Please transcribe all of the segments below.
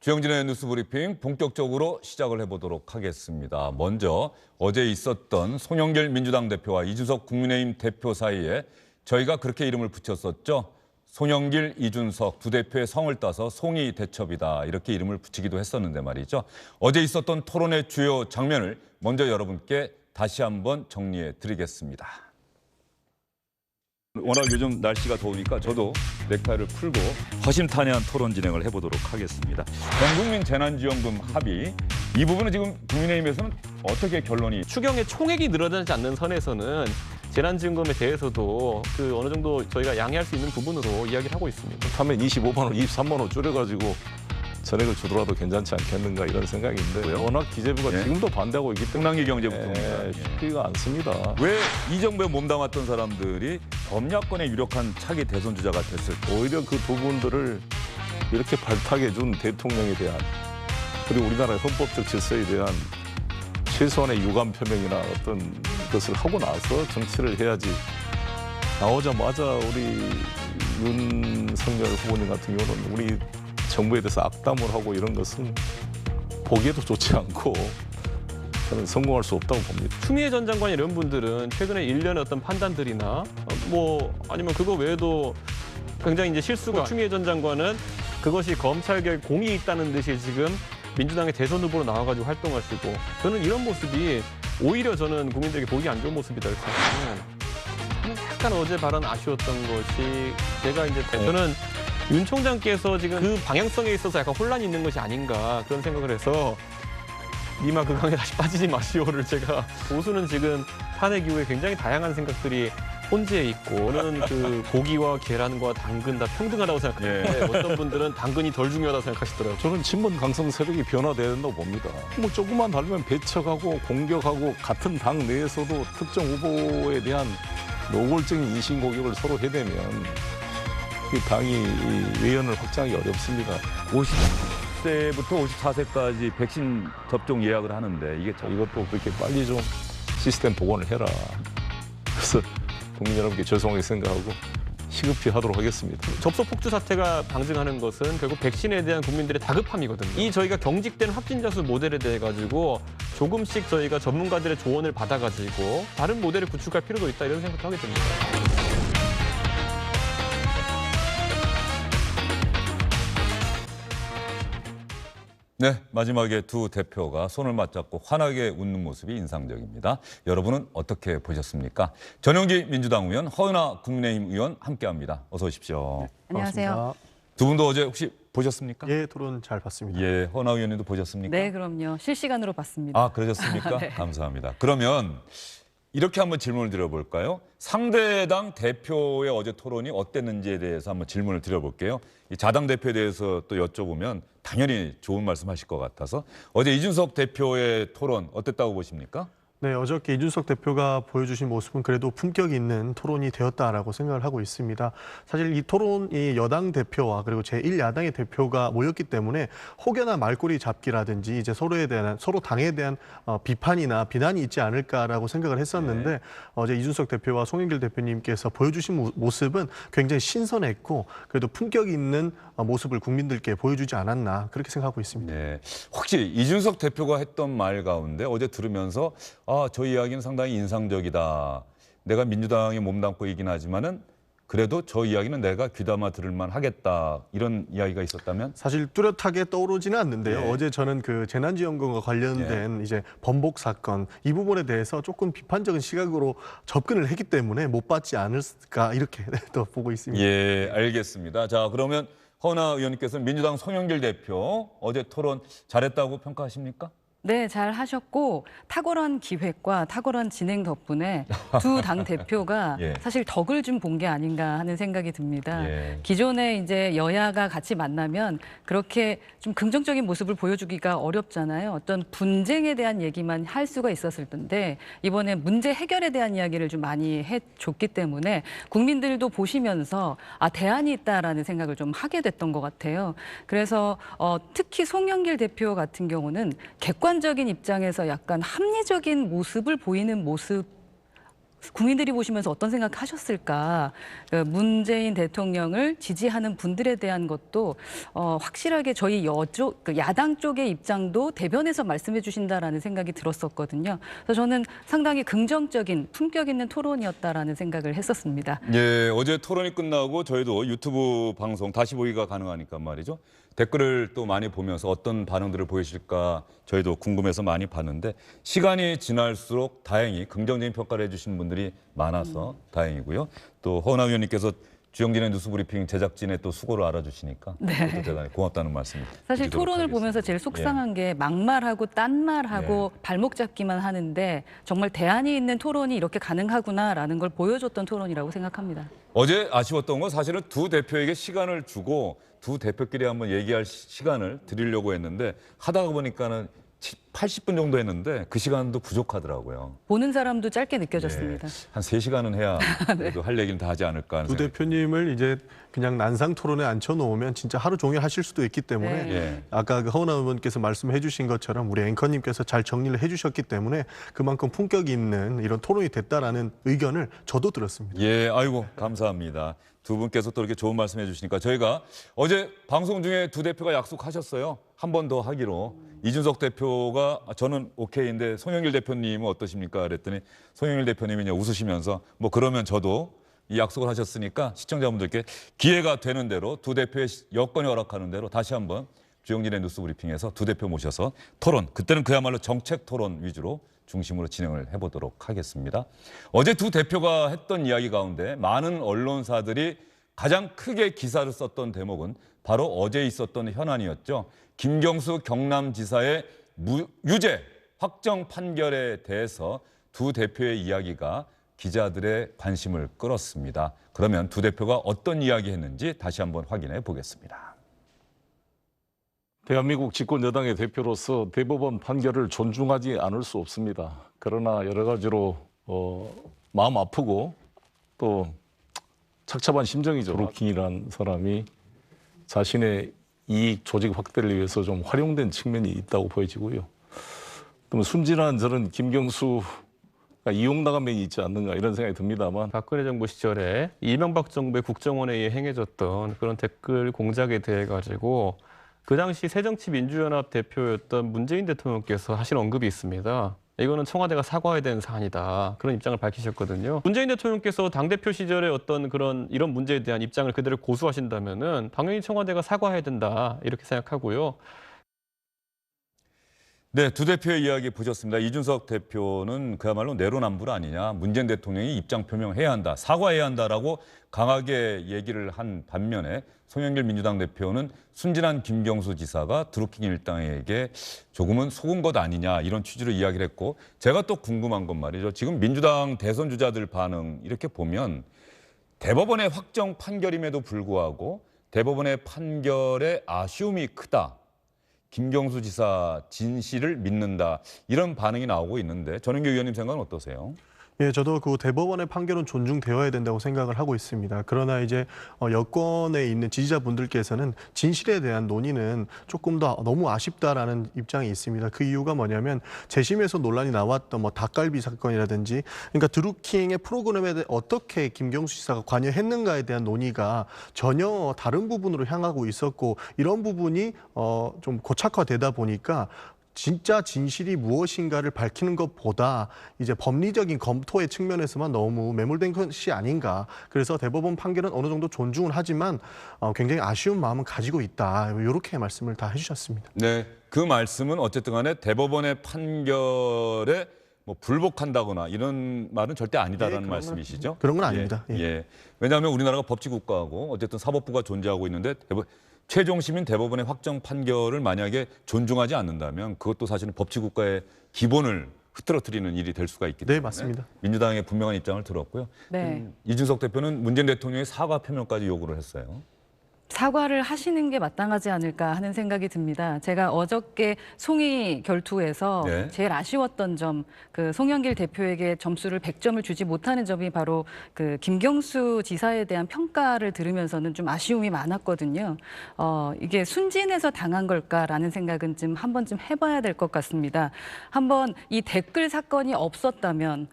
주영진의 뉴스브리핑 본격적으로 시작을 해보도록 하겠습니다. 먼저 어제 있었던 송영길 민주당 대표와 이준석 국민의힘 대표 사이에 저희가 그렇게 이름을 붙였었죠. 송영길, 이준석 두 대표의 성을 따서 송이 대첩이다 이렇게 이름을 붙이기도 했었는데 말이죠. 어제 있었던 토론의 주요 장면을 먼저 여러분께 다시 한번 정리해 드리겠습니다. 워낙 요즘 날씨가 더우니까 저도 넥타이를 풀고 허심탄회한 토론 진행을 해보도록 하겠습니다. 전국민 재난지원금 합의, 이 부분은 지금 국민의힘에서는 어떻게 결론이? 추경의 총액이 늘어나지 않는 선에서는 재난지원금에 대해서도 어느 정도 저희가 양해할 수 있는 부분으로 이야기를 하고 있습니다. 하면 25만 원, 23만 원 줄여가지고 전액을 주더라도 괜찮지 않겠는가 이런 생각인데 워낙 기재부가 지금도 반대하고 있기 때문에 홍남기 경제부총리가 쉽지가 않습니다. 왜 이 정부에 몸담았던 사람들이 범야권의 유력한 차기 대선 주자가 됐을까? 오히려 그 두 분들을 이렇게 발탁해준 대통령에 대한 그리고 우리나라의 헌법적 질서에 대한 최소한의 유감 표명이나 어떤 것을 하고 나서 정치를 해야지 나오자마자 우리 윤석열 후보님 같은 경우는 우리 정부에 대해서 악담을 하고 이런 것은 보기에도 좋지 않고 저는 성공할 수 없다고 봅니다. 추미애 전 장관 이런 분들은 최근에 일련의 어떤 판단들이나 아니면 그거 외에도 굉장히 이제 실수가 추미애 전 장관은 그것이 검찰개혁 공이 있다는 듯이 지금 민주당의 대선 후보로 나와가지고 활동하시고 저는 이런 모습이 오히려 저는 국민들에게 보기 안 좋은 모습이다 이렇게 생각합니다. 약간 어제 발언 아쉬웠던 것이 제가 이제 저는 윤 총장께서 지금 그 방향성에 있어서 약간 혼란이 있는 것이 아닌가 그런 생각을 해서 니마 그 강에 다시 빠지지 마시오를 제가 보수는 지금 탄핵 이후에 굉장히 다양한 생각들이 혼재해 있고 저는 그 고기와 계란과 당근 다 평등하다고 생각하는데 어떤 분들은 당근이 덜 중요하다고 생각하시더라고요. 저는 친문 강성 세력이 변화돼야 된다고 봅니다. 조금만 다르면 배척하고 공격하고 같은 당 내에서도 특정 후보에 대한 노골적인 인신공격을 서로 해대면 이 당이 외연을 확장하기 어렵습니다. 50세부터 54세까지 백신 접종 예약을 하는데 이게 이것도 그렇게 빨리 좀 시스템 복원을 해라. 그래서 국민 여러분께 죄송하게 생각하고 시급히 하도록 하겠습니다. 접속 폭주 사태가 방증하는 것은 결국 백신에 대한 국민들의 다급함이거든요. 이 저희가 경직된 확진자 수 모델에 대해 가지고 조금씩 저희가 전문가들의 조언을 받아가지고 다른 모델을 구축할 필요도 있다 이런 생각도 하게 됩니다. 네, 마지막에 두 대표가 손을 맞잡고 환하게 웃는 모습이 인상적입니다. 여러분은 어떻게 보셨습니까? 전영기 민주당 의원, 허은하 국민의힘 의원 함께합니다. 어서 오십시오. 네, 안녕하세요. 두 분도 어제 혹시 보셨습니까? 예, 토론 잘 봤습니다. 예, 허은하 의원님도 보셨습니까? 네, 그럼요. 실시간으로 봤습니다. 아, 그러셨습니까? 네. 감사합니다. 그러면 이렇게 한번 질문을 드려볼까요? 상대당 대표의 어제 토론이 어땠는지에 대해서 한번 질문을 드려볼게요. 이 자당 대표에 대해서 또 여쭤보면 당연히 좋은 말씀하실 것 같아서 어제 이준석 대표의 토론 어땠다고 보십니까? 네, 어저께 이준석 대표가 보여주신 모습은 그래도 품격 있는 토론이 되었다라고 생각을 하고 있습니다. 사실 이 토론이 여당 대표와 그리고 제1야당의 대표가 모였기 때문에 혹여나 말꼬리 잡기라든지 이제 서로 당에 대한 비판이나 비난이 있지 않을까라고 생각을 했었는데 어제 이준석 대표와 송영길 대표님께서 보여주신 모습은 굉장히 신선했고 그래도 품격 있는 모습을 국민들께 보여주지 않았나 그렇게 생각하고 있습니다. 네. 혹시 이준석 대표가 했던 말 가운데 어제 들으면서 저 이야기는 상당히 인상적이다. 내가 민주당에 몸담고 있긴 하지만은 그래도 저 이야기는 내가 귀담아 들을 만 하겠다. 이런 이야기가 있었다면? 사실 뚜렷하게 떠오르지는 않는데요. 네. 어제 저는 그 재난지원금과 관련된 이제 번복 사건 이 부분에 대해서 조금 비판적인 시각으로 접근을 했기 때문에 못 받지 않을까 이렇게 또 보고 있습니다. 예, 알겠습니다. 자, 그러면 허은하 의원님께서는 민주당 송영길 대표 어제 토론 잘했다고 평가하십니까? 네, 잘 하셨고 탁월한 기획과 탁월한 진행 덕분에 두 당 대표가 예. 사실 덕을 좀 본 게 아닌가 하는 생각이 듭니다. 예. 기존에 이제 여야가 같이 만나면 그렇게 좀 긍정적인 모습을 보여주기가 어렵잖아요. 어떤 분쟁에 대한 얘기만 할 수가 있었을 텐데 이번에 문제 해결에 대한 이야기를 좀 많이 해줬기 때문에 국민들도 보시면서 대안이 있다라는 생각을 좀 하게 됐던 것 같아요. 그래서 특히 송영길 대표 같은 경우는 객관적인 입장에서 약간 합리적인 모습을 보이는 모습 국민들이 보시면서 어떤 생각하셨을까? 그 문재인 대통령을 지지하는 분들에 대한 것도 확실하게 저희 그 야당 쪽의 입장도 대변에서 말씀해 주신다라는 생각이 들었었거든요. 그래서 저는 상당히 긍정적인 품격 있는 토론이었다라는 생각을 했었습니다. 예, 어제 토론이 끝나고 저희도 유튜브 방송 다시 보기가 가능하니까 말이죠. 댓글을 또 많이 보면서 어떤 반응들을 보이실까 저희도 궁금해서 많이 봤는데 시간이 지날수록 다행히 긍정적인 평가를 해주신 분들이 많아서 다행이고요. 또 허은하 위원님께서 주영진의 뉴스브리핑 제작진의 또 수고를 알아주시니까 그것도 대단히 고맙다는 말씀. 사실 토론을 보면서 제일 속상한 게 막말하고 딴말하고 발목 잡기만 하는데 정말 대안이 있는 토론이 이렇게 가능하구나라는 걸 보여줬던 토론이라고 생각합니다. 어제 아쉬웠던 건 사실은 두 대표에게 시간을 주고 두 대표끼리 한번 얘기할 시간을 드리려고 했는데 하다가 보니까는 80분 정도 했는데 그 시간도 부족하더라고요. 보는 사람도 짧게 느껴졌습니다. 한 3시간은 해야 그래도 할 얘기는 다 하지 않을까 하는 두 생각이 대표님을 이제 그냥 난상 토론에 앉혀놓으면 진짜 하루 종일 하실 수도 있기 때문에 예. 아까 그 허은하 의원께서 말씀해 주신 것처럼 우리 앵커님께서 잘 정리를 해 주셨기 때문에 그만큼 품격이 있는 이런 토론이 됐다라는 의견을 저도 들었습니다. 예, 아이고 감사합니다. 두 분께서 또 이렇게 좋은 말씀해 주시니까 저희가 어제 방송 중에 두 대표가 약속하셨어요. 한 번 더 하기로. 이준석 대표가 저는 오케이인데 송영길 대표님은 어떠십니까? 그랬더니 송영길 대표님이 이제 웃으시면서 뭐 그러면 저도 이 약속을 하셨으니까 시청자분들께 기회가 되는 대로 두 대표의 여건이 허락하는 대로 다시 한번 주영진의 뉴스브리핑에서 두 대표 모셔서 토론, 그때는 그야말로 정책 토론 위주로 중심으로 진행을 해보도록 하겠습니다. 어제 두 대표가 했던 이야기 가운데 많은 언론사들이 가장 크게 기사를 썼던 대목은 바로 어제 있었던 현안이었죠. 김경수 경남지사의 유죄 확정 판결에 대해서 두 대표의 이야기가 기자들의 관심을 끌었습니다. 그러면 두 대표가 어떤 이야기 했는지 다시 한번 확인해 보겠습니다. 대한민국 집권 여당의 대표로서 대법원 판결을 존중하지 않을 수 없습니다. 그러나 여러 가지로 마음 아프고 또 착잡한 심정이죠. 드루킹이라는 사람이 자신의 이익 조직 확대를 위해서 좀 활용된 측면이 있다고 보여지고요. 또 순진한 저는 김경수가 이용당한 면이 있지 않는가 이런 생각이 듭니다만 박근혜 정부 시절에 이명박 정부의 국정원에 의해 행해졌던 그런 댓글 공작에 대해 가지고 그 당시 새정치민주연합 대표였던 문재인 대통령께서 하신 언급이 있습니다. 이거는 청와대가 사과해야 되는 사안이다. 그런 입장을 밝히셨거든요. 문재인 대통령께서 당대표 시절에 어떤 이런 문제에 대한 입장을 그대로 고수하신다면은 당연히 청와대가 사과해야 된다. 이렇게 생각하고요. 네, 두 대표의 이야기 보셨습니다. 이준석 대표는 그야말로 내로남불 아니냐. 문재인 대통령이 입장 표명해야 한다. 사과해야 한다라고 강하게 얘기를 한 반면에 송영길 민주당 대표는 순진한 김경수 지사가 드루킹 일당에게 조금은 속은 것 아니냐 이런 취지로 이야기를 했고 제가 또 궁금한 건 말이죠. 지금 민주당 대선 주자들 반응 이렇게 보면 대법원의 확정 판결임에도 불구하고 대법원의 판결에 아쉬움이 크다. 김경수 지사 진실을 믿는다. 이런 반응이 나오고 있는데 전은교 의원님 생각은 어떠세요? 예, 저도 그 대법원의 판결은 존중되어야 된다고 생각을 하고 있습니다. 그러나 이제 여권에 있는 지지자분들께서는 진실에 대한 논의는 조금 더 너무 아쉽다라는 입장이 있습니다. 그 이유가 뭐냐면 재심에서 논란이 나왔던 뭐 닭갈비 사건이라든지 그러니까 드루킹의 프로그램에 대해 어떻게 김경수 지사가 관여했는가에 대한 논의가 전혀 다른 부분으로 향하고 있었고 이런 부분이 좀 고착화되다 보니까 진짜 진실이 무엇인가를 밝히는 것보다 이제 법리적인 검토의 측면에서만 너무 매몰된 것이 아닌가. 그래서 대법원 판결은 어느 정도 존중을 하지만 굉장히 아쉬운 마음은 가지고 있다. 이렇게 말씀을 다 해주셨습니다. 네, 그 말씀은 어쨌든 간에 대법원의 판결에 뭐 불복한다거나 이런 말은 절대 아니다라는 말씀이시죠? 그런 건 아닙니다. 예, 예. 왜냐하면 우리나라가 법치국가고 어쨌든 사법부가 존재하고 있는데 최종 시민 대법원의 확정 판결을 만약에 존중하지 않는다면 그것도 사실은 법치국가의 기본을 흐트러뜨리는 일이 될 수가 있기 때문에 네, 맞습니다. 민주당의 분명한 입장을 들었고요. 네. 이준석 대표는 문재인 대통령의 사과 표명까지 요구를 했어요. 사과를 하시는 게 마땅하지 않을까 하는 생각이 듭니다. 제가 어저께 송이 결투에서 네. 제일 아쉬웠던 점, 그 송영길 대표에게 점수를 100점을 주지 못하는 점이 바로 그 김경수 지사에 대한 평가를 들으면서는 좀 아쉬움이 많았거든요. 이게 순진해서 당한 걸까라는 생각은 좀 한 번쯤 해봐야 될 것 같습니다. 한번 이 댓글 사건이 없었다면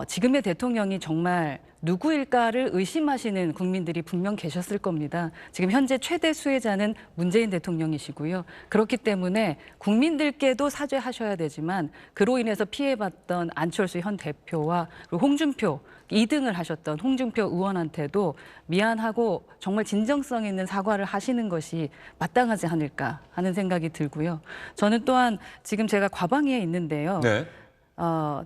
지금의 대통령이 정말 누구일까를 의심하시는 국민들이 분명 계셨을 겁니다. 지금 현재 최대 수혜자는 문재인 대통령이시고요. 그렇기 때문에 국민들께도 사죄하셔야 되지만 그로 인해서 피해봤던 안철수 현 대표와 그리고 홍준표 2등을 하셨던 홍준표 의원한테도 미안하고 정말 진정성 있는 사과를 하시는 것이 마땅하지 않을까 하는 생각이 들고요. 저는 또한 지금 제가 과방위에 있는데요. 네.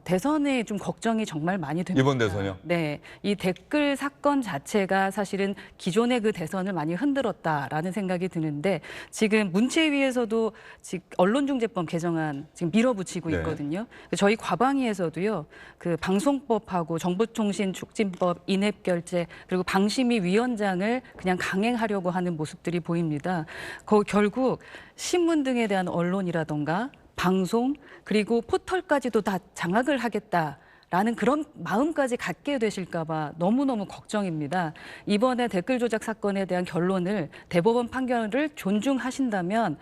대선에 좀 걱정이 정말 많이 됩니다. 이번 대선이요? 네, 이 댓글 사건 자체가 사실은 기존의 그 대선을 많이 흔들었다라는 생각이 드는데 지금 문체위에서도 지금 언론중재법 개정안 지금 밀어붙이고 네. 있거든요. 저희 과방위에서도요, 그 방송법하고 정보통신촉진법, 인앱결제 그리고 방심위위원장을 그냥 강행하려고 하는 모습들이 보입니다. 결국 신문 등에 대한 언론이라던가 방송 그리고 포털까지도 다 장악을 하겠다라는 그런 마음까지 갖게 되실까 봐 너무너무 걱정입니다. 이번에 댓글 조작 사건에 대한 결론을 대법원 판결을 존중하신다면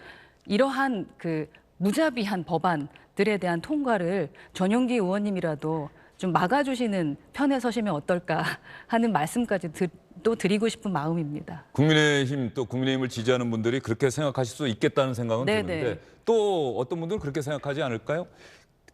이러한 그 무자비한 법안들에 대한 통과를 전용기 의원님이라도 좀 막아주시는 편에 서시면 어떨까 하는 말씀까지 또 드리고 싶은 마음입니다. 국민의힘 또 국민의힘을 지지하는 분들이 그렇게 생각하실 수 있겠다는 생각은 네네. 드는데 또 어떤 분들은 그렇게 생각하지 않을까요?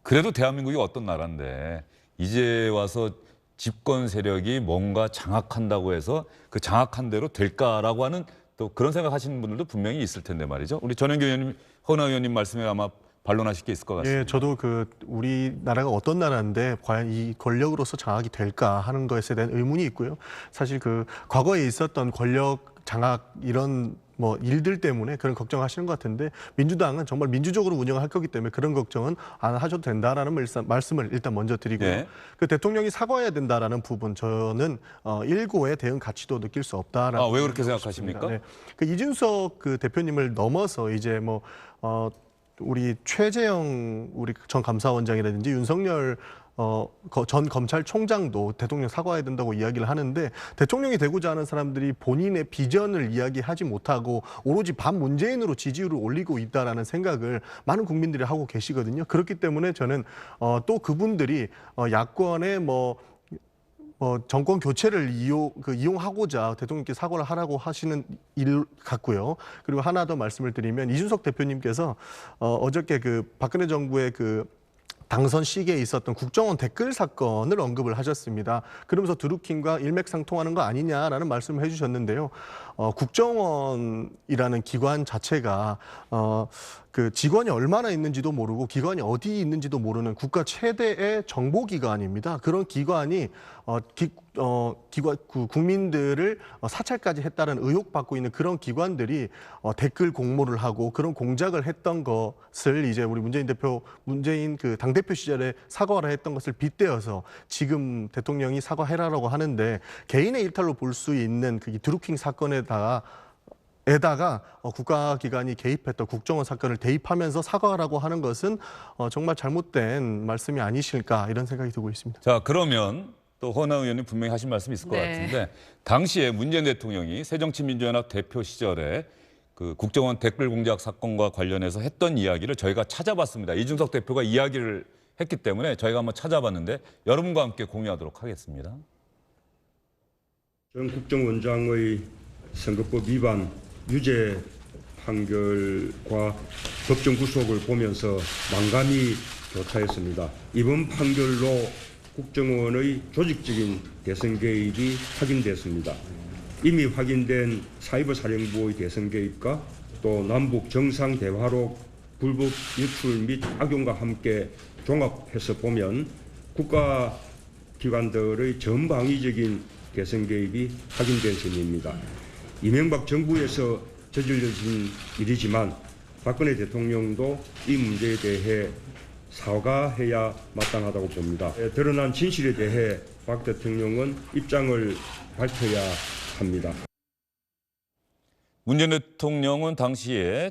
그래도 대한민국이 어떤 나라인데 이제 와서 집권 세력이 뭔가 장악한다고 해서 그 장악한 대로 될까라고 하는 또 그런 생각하시는 분들도 분명히 있을 텐데 말이죠. 우리 전현기 의원님, 허은하 의원님 말씀에 아마 반론하실 게 있을 것 같습니다. 예, 저도 그 우리나라가 어떤 나라인데 과연 이 권력으로서 장악이 될까 하는 것에 대한 의문이 있고요. 사실 그 과거에 있었던 권력 장악 이런 뭐 일들 때문에 그런 걱정하시는 것 같은데 민주당은 정말 민주적으로 운영할 거기 때문에 그런 걱정은 안 하셔도 된다라는 말씀을 일단 먼저 드리고요. 네. 그 대통령이 사과해야 된다라는 부분 저는 일고의 대응 가치도 느낄 수 없다라고. 왜 그렇게 생각하고 생각하십니까? 싶습니다. 네. 그 이준석 그 대표님을 넘어서 이제 뭐 우리 최재형 우리 전 감사원장이라든지 윤석열 전 검찰총장도 대통령 사과해야 된다고 이야기를 하는데 대통령이 되고자 하는 사람들이 본인의 비전을 이야기하지 못하고 오로지 반 문재인으로 지지율을 올리고 있다라는 생각을 많은 국민들이 하고 계시거든요. 그렇기 때문에 저는 또 그분들이 야권의 정권 교체를 이용하고자 대통령께 사과를 하라고 하시는 일 같고요. 그리고 하나 더 말씀을 드리면 이준석 대표님께서 어저께 그 박근혜 정부의 그 당선 시기에 있었던 국정원 댓글 사건을 언급을 하셨습니다. 그러면서 드루킹과 일맥상통하는 거 아니냐라는 말씀을 해주셨는데요. 국정원이라는 기관 자체가 그 직원이 얼마나 있는지도 모르고 기관이 어디 있는지도 모르는 국가 최대의 정보기관입니다. 그런 기관이 국민들을 사찰까지 했다는 의혹받고 있는 그런 기관들이 댓글 공모를 하고 그런 공작을 했던 것을 이제 우리 문재인 그 당대표 시절에 사과를 했던 것을 빗대어서 지금 대통령이 사과해라라고 하는데 개인의 일탈로 볼 수 있는 그 드루킹 사건에다가 국가기관이 개입했던 국정원 사건을 대입하면서 사과하라고 하는 것은 정말 잘못된 말씀이 아니실까 이런 생각이 들고 있습니다. 자, 그러면 또 허은하 의원님 분명히 하신 말씀이 있을 것 네. 같은데 당시에 문재인 대통령이 새정치민주연합 대표 시절에 그 국정원 댓글 공작 사건과 관련해서 했던 이야기를 저희가 찾아봤습니다. 이준석 대표가 이야기를 했기 때문에 저희가 한번 찾아봤는데 여러분과 함께 공유하도록 하겠습니다. 전 국정원장의 선거법 위반 유죄 판결과 법정 구속을 보면서 만감이 교차했습니다. 이번 판결로 국정원의 조직적인 대선 개입이 확인됐습니다. 이미 확인된 사이버 사령부의 대선 개입과 또 남북 정상 대화록 불법 유출 및 악용과 함께 종합해서 보면 국가기관들의 전방위적인 대선 개입이 확인된 셈입니다. 이명박 정부에서 저질러진 일이지만 박근혜 대통령도 이 문제에 대해 사과해야 마땅하다고 봅니다. 드러난 진실에 대해 박 대통령은 입장을 밝혀야 합니다. 문재인 대통령은 당시에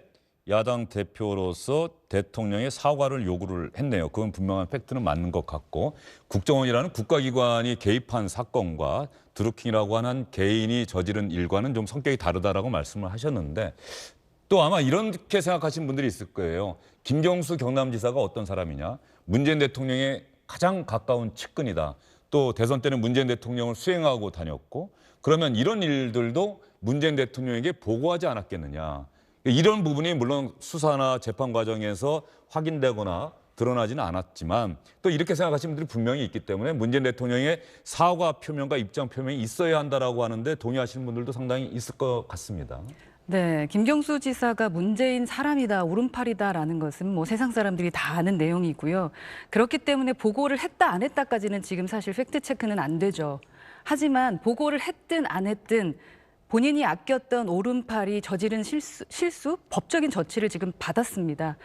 야당 대표로서 대통령의 사과를 요구를 했네요. 그건 분명한 팩트는 맞는 것 같고 국정원이라는 국가기관이 개입한 사건과 드루킹이라고 하는 개인이 저지른 일과는 좀 성격이 다르다라고 말씀을 하셨는데 또 아마 이렇게 생각하시는 분들이 있을 거예요. 김경수 경남지사가 어떤 사람이냐? 문재인 대통령의 가장 가까운 측근이다. 또 대선 때는 문재인 대통령을 수행하고 다녔고 그러면 이런 일들도 문재인 대통령에게 보고하지 않았겠느냐. 이런 부분이 물론 수사나 재판 과정에서 확인되거나 드러나지는 않았지만 또 이렇게 생각하시는 분들이 분명히 있기 때문에 문재인 대통령의 사과 표명과 입장 표명이 있어야 한다라고 하는데 동의하시는 분들도 상당히 있을 것 같습니다. 네, 김경수 지사가 문재인 사람이다, 오른팔이다라는 것은 뭐 세상 사람들이 다 아는 내용이고요. 그렇기 때문에 보고를 했다 안 했다까지는 지금 사실 팩트 체크는 안 되죠. 하지만 보고를 했든 안 했든 본인이 아꼈던 오른팔이 저지른 실수, 법적인 저치를 지금 받았습니다.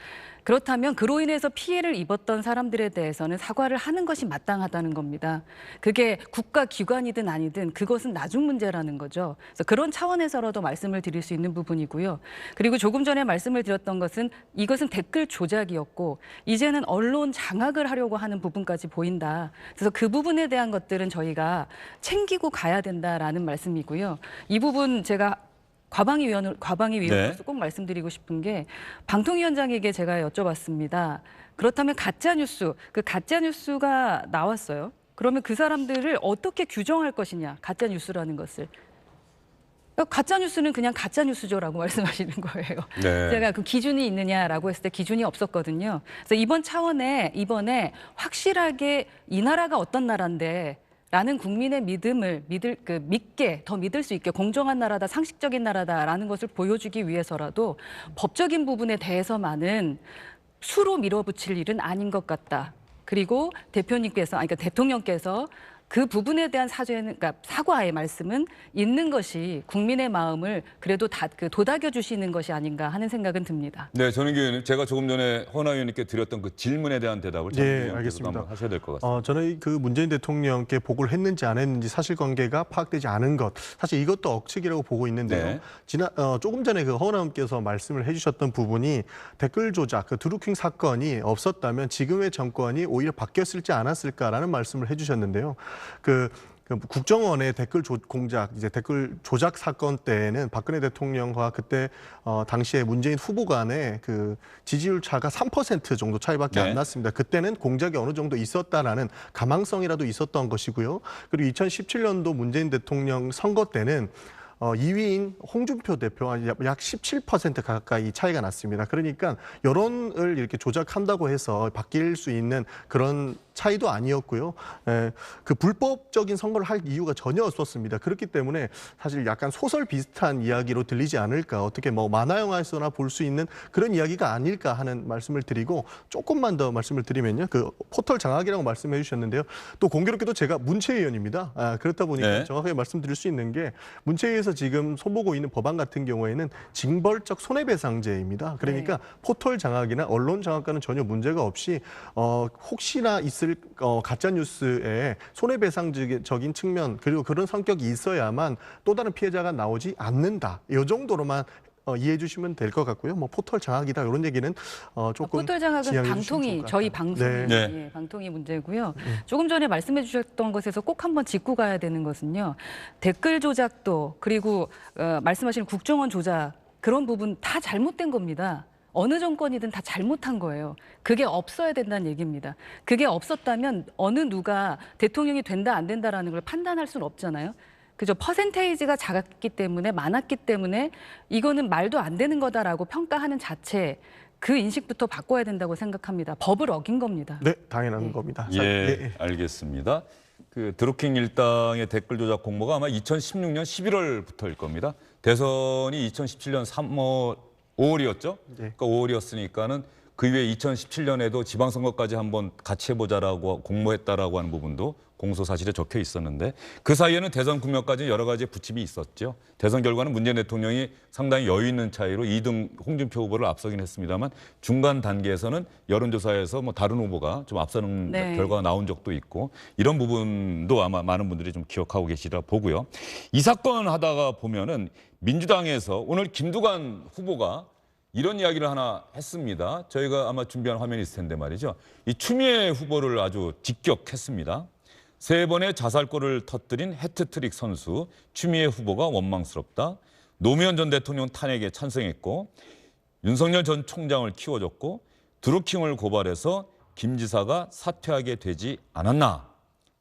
그렇다면 그로 인해서 피해를 입었던 사람들에 대해서는 사과를 하는 것이 마땅하다는 겁니다. 그게 국가기관이든 아니든 그것은 나중 문제라는 거죠. 그래서 그런 차원에서라도 말씀을 드릴 수 있는 부분이고요. 그리고 조금 전에 말씀을 드렸던 것은 이것은 댓글 조작이었고 이제는 언론 장악을 하려고 하는 부분까지 보인다. 그래서 그 부분에 대한 것들은 저희가 챙기고 가야 된다라는 말씀이고요. 이 부분 제가 과방위원으로서 꼭 말씀드리고 싶은 게 방통위원장에게 제가 여쭤봤습니다. 그렇다면 가짜뉴스, 그 가짜뉴스가 나왔어요. 그러면 그 사람들을 어떻게 규정할 것이냐, 가짜뉴스라는 것을. 가짜뉴스는 그냥 가짜뉴스죠라고 말씀하시는 거예요. 네. 제가 그 기준이 있느냐라고 했을 때 기준이 없었거든요. 그래서 이번 차원에 이번에 확실하게 이 나라가 어떤 나라인데 라는 국민의 믿음을 믿게 더 믿을 수 있게 공정한 나라다, 상식적인 나라다라는 것을 보여주기 위해서라도 법적인 부분에 대해서만은 수로 밀어붙일 일은 아닌 것 같다. 그리고 그러니까 대통령께서 그 부분에 대한 그러니까 사과의 말씀은 있는 것이 국민의 마음을 그래도 도닥여 주시는 것이 아닌가 하는 생각은 듭니다. 네, 전인규 의원님, 제가 조금 전에 허나 의원님께 드렸던 그 질문에 대한 대답을 전인규 의원께서도 알겠습니다. 한번 하셔야 될 것 같습니다. 저는 그 문재인 대통령께 보고를 했는지 안 했는지 사실관계가 파악되지 않은 것, 사실 이것도 억측이라고 보고 있는데요. 네. 조금 전에 그 허나 의원께서 말씀을 해주셨던 부분이 댓글 조작, 그 드루킹 사건이 없었다면 지금의 정권이 오히려 바뀌었을지 않았을까라는 말씀을 해주셨는데요. 국정원의 댓글 공작, 이제 댓글 조작 사건 때는 박근혜 대통령과 그때 당시에 문재인 후보 간의 그 지지율 차가 3% 정도 차이밖에 안 났습니다. 그때는 공작이 어느 정도 있었다라는 가망성이라도 있었던 것이고요. 그리고 2017년도 문재인 대통령 선거 때는 2위인 홍준표 대표와 약 17% 가까이 차이가 났습니다. 그러니까 여론을 이렇게 조작한다고 해서 바뀔 수 있는 그런 차이도 아니었고요. 그 불법적인 선거를 할 이유가 전혀 없었습니다. 그렇기 때문에 사실 약간 소설 비슷한 이야기로 들리지 않을까, 어떻게 뭐 만화 영화에서나 볼 수 있는 그런 이야기가 아닐까 하는 말씀을 드리고, 조금만 더 말씀을 드리면요, 그 포털 장악이라고 말씀해 주셨는데요. 또 공교롭게도 제가 문체위원입니다. 그렇다 보니까 정확하게 말씀드릴 수 있는 게, 문체위에서 지금 손보고 있는 법안 같은 경우에는 징벌적 손해배상제입니다. 그러니까 포털 장악이나 언론 장악과는 전혀 문제가 없이 혹시나 있을 가짜 뉴스에 손해배상적인 측면, 그리고 그런 성격이 있어야만 또 다른 피해자가 나오지 않는다. 이 정도로만 이해해 주시면 될 것 같고요. 뭐 포털 장악이다 이런 얘기는 조금 포털 장악은 방통위, 저희 방송이 방통위 문제고요. 조금 전에 말씀해 주셨던 것에서 꼭 한번 짚고 가야 되는 것은요. 댓글 조작도, 그리고 말씀하신 국정원 조작, 그런 부분 다 잘못된 겁니다. 어느 정권이든 다 잘못한 거예요. 그게 없어야 된다는 얘기입니다. 그게 없었다면 어느 누가 대통령이 된다 안 된다라는 걸 판단할 수는 없잖아요. 그죠? 퍼센테이지가 작았기 때문에, 많았기 때문에 이거는 말도 안 되는 거다라고 평가하는 자체, 그 인식부터 바꿔야 된다고 생각합니다. 법을 어긴 겁니다. 네, 당연한 겁니다. 알겠습니다. 그 드루킹 일당의 댓글 조작 공모가 아마 2016년 11월부터일 겁니다. 대선이 2017년 5월이었죠. 그러니까 5월이었으니까는 그 이후에 2017년에도 지방선거까지 한번 같이 해보자라고 공모했다라고 하는 부분도 공소 사실에 적혀 있었는데, 그 사이에는 대선 국면까지 여러 가지 부침이 있었죠. 대선 결과는 문재인 대통령이 상당히 여유 있는 차이로 2등 홍준표 후보를 앞서긴 했습니다만, 중간 단계에서는 여론조사에서 뭐 다른 후보가 좀 앞서는 결과가 나온 적도 있고, 이런 부분도 아마 많은 분들이 좀 기억하고 계시리라 보고요. 이 사건 하다가 보면은 민주당에서 오늘 김두관 후보가 이런 이야기를 하나 했습니다. 저희가 아마 준비한 화면이 있을 텐데 말이죠. 이 추미애 후보를 아주 직격했습니다. 3번의 자살골을 터뜨린 해트트릭 선수 추미애 후보가 원망스럽다. 노무현 전 대통령 탄핵에 찬성했고, 윤석열 전 총장을 키워줬고, 드루킹을 고발해서 김 지사가 사퇴하게 되지 않았나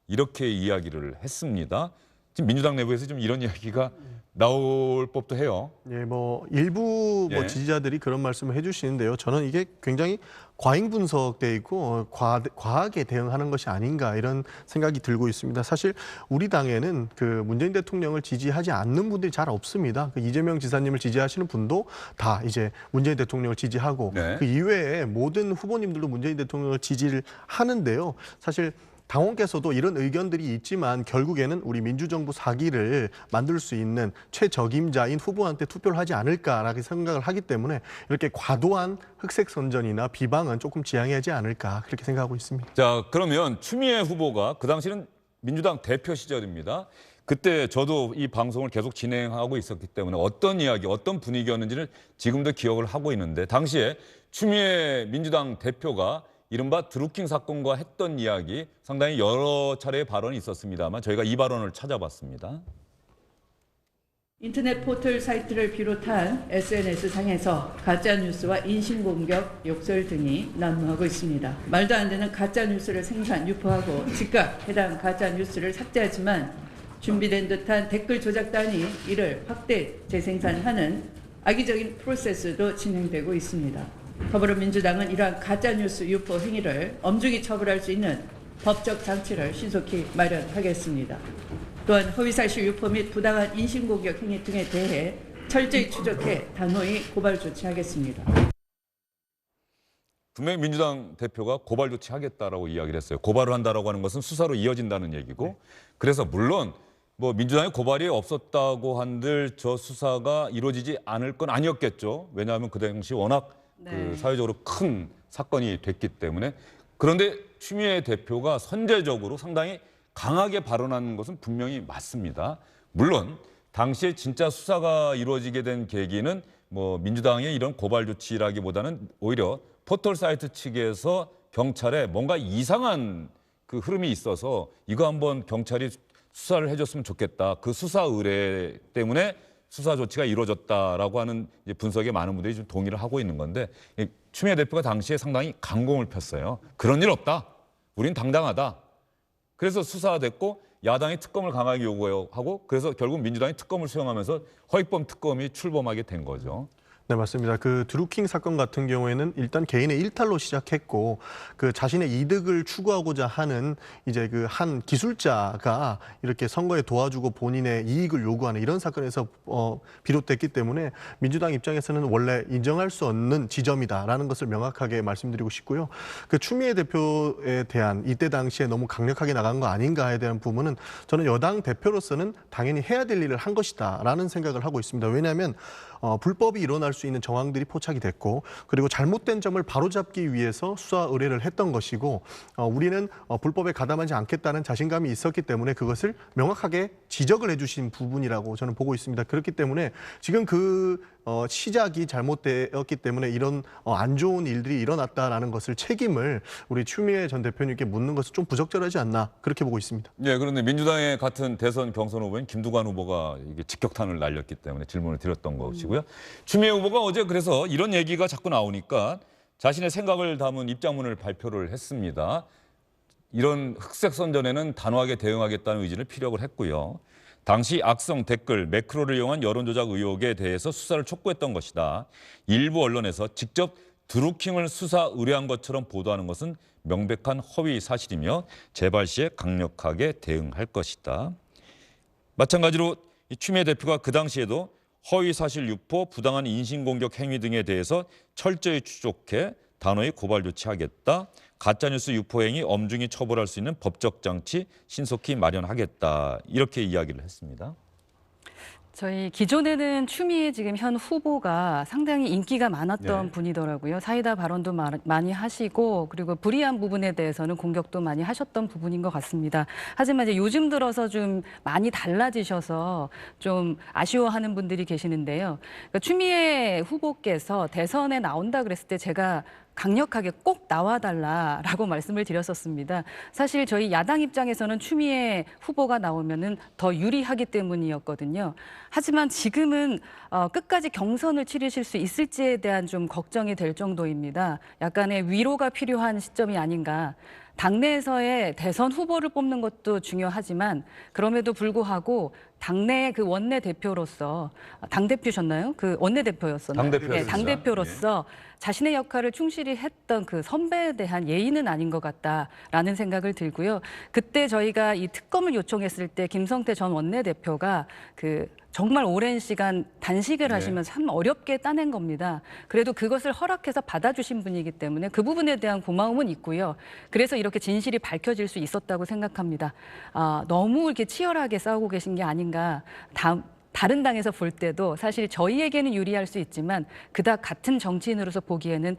이렇게 이야기를 했습니다. 지금 민주당 내부에서 좀 이런 이야기가 나올 법도 해요. 예, 뭐 일부 예. 지지자들이 그런 말씀을 해주시는데요. 저는 이게 굉장히 과잉 분석돼 있고 과하게 대응하는 것이 아닌가 이런 생각이 들고 있습니다. 사실 우리 당에는 그 문재인 대통령을 지지하지 않는 분들이 잘 없습니다. 그 이재명 지사님을 지지하시는 분도 다 이제 문재인 대통령을 지지하고 네. 그 이외에 모든 후보님들도 문재인 대통령을 지지를 하는데요. 사실 당원께서도 이런 의견들이 있지만 결국에는 우리 민주정부 4기를 만들 수 있는 최적임자인 후보한테 투표를 하지 않을까라고 생각을 하기 때문에 이렇게 과도한 흑색 선전이나 비방은 조금 지양해야지 않을까 그렇게 생각하고 있습니다. 자, 그러면 추미애 후보가 그 당시는 민주당 대표 시절입니다. 그때 저도 이 방송을 계속 진행하고 있었기 때문에 어떤 이야기, 어떤 분위기였는지를 지금도 기억을 하고 있는데 당시에 추미애 민주당 대표가 이른바 드루킹 사건과 했던 이야기 상당히 여러 차례의 발언이 있었습니다만 저희가 이 발언을 찾아봤습니다. 인터넷 포털 사이트를 비롯한 SNS상에서 가짜뉴스와 인신공격, 욕설 등이 난무하고 있습니다. 말도 안 되는 가짜뉴스를 생산, 유포하고 즉각 해당 가짜뉴스를 삭제하지만 준비된 듯한 댓글 조작단이 이를 확대 재생산하는 악의적인 프로세스도 진행되고 있습니다. 더불어민주당은 이러한 가짜뉴스 유포 행위를 엄중히 처벌할 수 있는 법적 장치를 신속히 마련하겠습니다. 또한 허위사실 유포 및 부당한 인신공격 행위 등에 대해 철저히 추적해 단호히 고발 조치하겠습니다. 분명히 민주당 대표가 고발 조치하겠다라고 이야기를 했어요. 고발을 한다라고 하는 것은 수사로 이어진다는 얘기고 그래서 물론 뭐 민주당의 고발이 없었다고 한들 저 수사가 이루어지지 않을 건 아니었겠죠. 왜냐하면 그 당시 워낙 그 사회적으로 큰 사건이 됐기 때문에 그런데 추미애 대표가 선제적으로 상당히 강하게 발언한 것은 분명히 맞습니다. 물론 당시에 진짜 수사가 이루어지게 된 계기는 뭐 민주당의 이런 고발 조치라기보다는 오히려 포털 사이트 측에서 경찰에 뭔가 이상한 그 흐름이 있어서 이거 한번 경찰이 수사를 해줬으면 좋겠다. 그 수사 의뢰 때문에 수사 조치가 이루어졌다라고 하는 분석에 많은 분들이 좀 동의를 하고 있는 건데 추미애 대표가 당시에 상당히 강공을 폈어요. 그런 일 없다. 우린 당당하다. 그래서 수사됐고 야당이 특검을 강하게 요구하고 그래서 결국 민주당이 특검을 수용하면서 허익범 특검이 출범하게 된 거죠. 네, 맞습니다. 그 드루킹 사건 같은 경우에는 일단 개인의 일탈로 시작했고 그 자신의 이득을 추구하고자 하는 이제 그 한 기술자가 이렇게 선거에 도와주고 본인의 이익을 요구하는 이런 사건에서 비롯됐기 때문에 민주당 입장에서는 원래 인정할 수 없는 지점이다라는 것을 명확하게 말씀드리고 싶고요. 그 추미애 대표에 대한 이때 당시에 너무 강력하게 나간 거 아닌가에 대한 부분은 저는 여당 대표로서는 당연히 해야 될 일을 한 것이다라는 생각을 하고 있습니다. 왜냐하면 불법이 일어날 수 있는 정황들이 포착이 됐고 그리고 잘못된 점을 바로잡기 위해서 수사 의뢰를 했던 것이고 우리는 불법에 가담하지 않겠다는 자신감이 있었기 때문에 그것을 명확하게 지적을 해주신 부분이라고 저는 보고 있습니다. 그렇기 때문에 지금 그 시작이 잘못되었기 때문에 이런 안 좋은 일들이 일어났다라는 것을 책임을 우리 추미애 전 대표님께 묻는 것은 좀 부적절하지 않나 그렇게 보고 있습니다. 네, 그런데 민주당의 같은 대선 경선 후보인 김두관 후보가 이게 직격탄을 날렸기 때문에 질문을 드렸던 것이고요. 추미애 후보가 어제 그래서 이런 얘기가 자꾸 나오니까 자신의 생각을 담은 입장문을 발표를 했습니다. 이런 흑색 선전에는 단호하게 대응하겠다는 의지를 피력을 했고요. 당시 악성 댓글, 매크로를 이용한 여론조작 의혹에 대해서 수사를 촉구했던 것이다. 일부 언론에서 직접 드루킹을 수사 의뢰한 것처럼 보도하는 것은 명백한 허위 사실이며 재발 시에 강력하게 대응할 것이다. 마찬가지로 추미애 대표가 그 당시에도 허위 사실 유포, 부당한 인신공격 행위 등에 대해서 철저히 추적해 단호히 고발 조치하겠다. 가짜뉴스 유포 행위 엄중히 처벌할 수 있는 법적 장치 신속히 마련하겠다. 이렇게 이야기를 했습니다. 저희 기존에는 추미애 지금 현 후보가 상당히 인기가 많았던 네. 분이더라고요. 사이다 발언도 많이 하시고 그리고 불이한 부분에 대해서는 공격도 많이 하셨던 부분인 것 같습니다. 하지만 이제 요즘 들어서 좀 많이 달라지셔서 좀 아쉬워하는 분들이 계시는데요. 그러니까 추미애 후보께서 대선에 나온다 그랬을 때 제가 강력하게 꼭 나와달라라고 말씀을 드렸었습니다. 사실 저희 야당 입장에서는 추미애 후보가 나오면은 더 유리하기 때문이었거든요. 하지만 지금은 끝까지 경선을 치르실 수 있을지에 대한 좀 걱정이 될 정도입니다. 약간의 위로가 필요한 시점이 아닌가. 당내에서의 대선 후보를 뽑는 것도 중요하지만 그럼에도 불구하고 당내의 그 원내대표로서 당대표셨나요? 그 원내대표였었나요? 당대표였습니다. 네, 당대표로서 자신의 역할을 충실히 했던 그 선배에 대한 예의는 아닌 것 같다라는 생각을 들고요. 그때 저희가 이 특검을 요청했을 때 김성태 전 원내대표가 그 정말 오랜 시간 단식을 하시면서 참 어렵게 따낸 겁니다. 그래도 그것을 허락해서 받아주신 분이기 때문에 그 부분에 대한 고마움은 있고요. 그래서 이렇게 진실이 밝혀질 수 있었다고 생각합니다. 너무 이렇게 치열하게 싸우고 계신 게 아닌가. 다른 당에서 볼 때도 사실 저희에게는 유리할 수 있지만 그닥 같은 정치인으로서 보기에는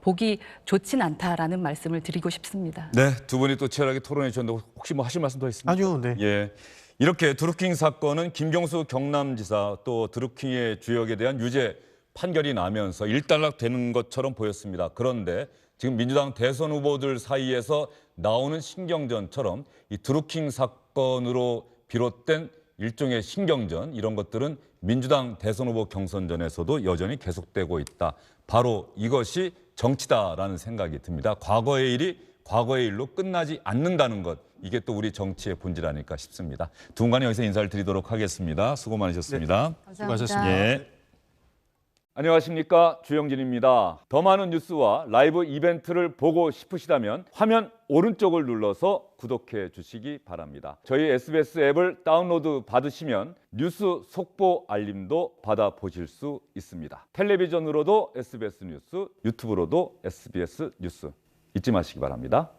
보기 좋진 않다라는 말씀을 드리고 싶습니다. 네, 두 분이 또 치열하게 토론해 주셨는데 혹시 뭐 하실 말씀 더 있습니까? 아니요, 네. 예. 이렇게 드루킹 사건은 김경수 경남지사 또 드루킹의 주역에 대한 유죄 판결이 나면서 일단락되는 것처럼 보였습니다. 그런데 지금 민주당 대선 후보들 사이에서 나오는 신경전처럼 이 드루킹 사건으로 비롯된 일종의 신경전 이런 것들은 민주당 대선 후보 경선전에서도 여전히 계속되고 있다. 바로 이것이 정치다라는 생각이 듭니다. 과거의 일이 과거의 일로 끝나지 않는다는 것. 이게 또 우리 정치의 본질 아닐까 싶습니다. 두 분 간에 여기서 인사를 드리도록 하겠습니다. 수고 많으셨습니다. 감사합니다. 예. 안녕하십니까, 주영진입니다. 더 많은 뉴스와 라이브 이벤트를 보고 싶으시다면 화면 오른쪽을 눌러서 구독해 주시기 바랍니다. 저희 SBS 앱을 다운로드 받으시면 뉴스 속보 알림도 받아보실 수 있습니다. 텔레비전으로도 SBS 뉴스, 유튜브로도 SBS 뉴스 잊지 마시기 바랍니다.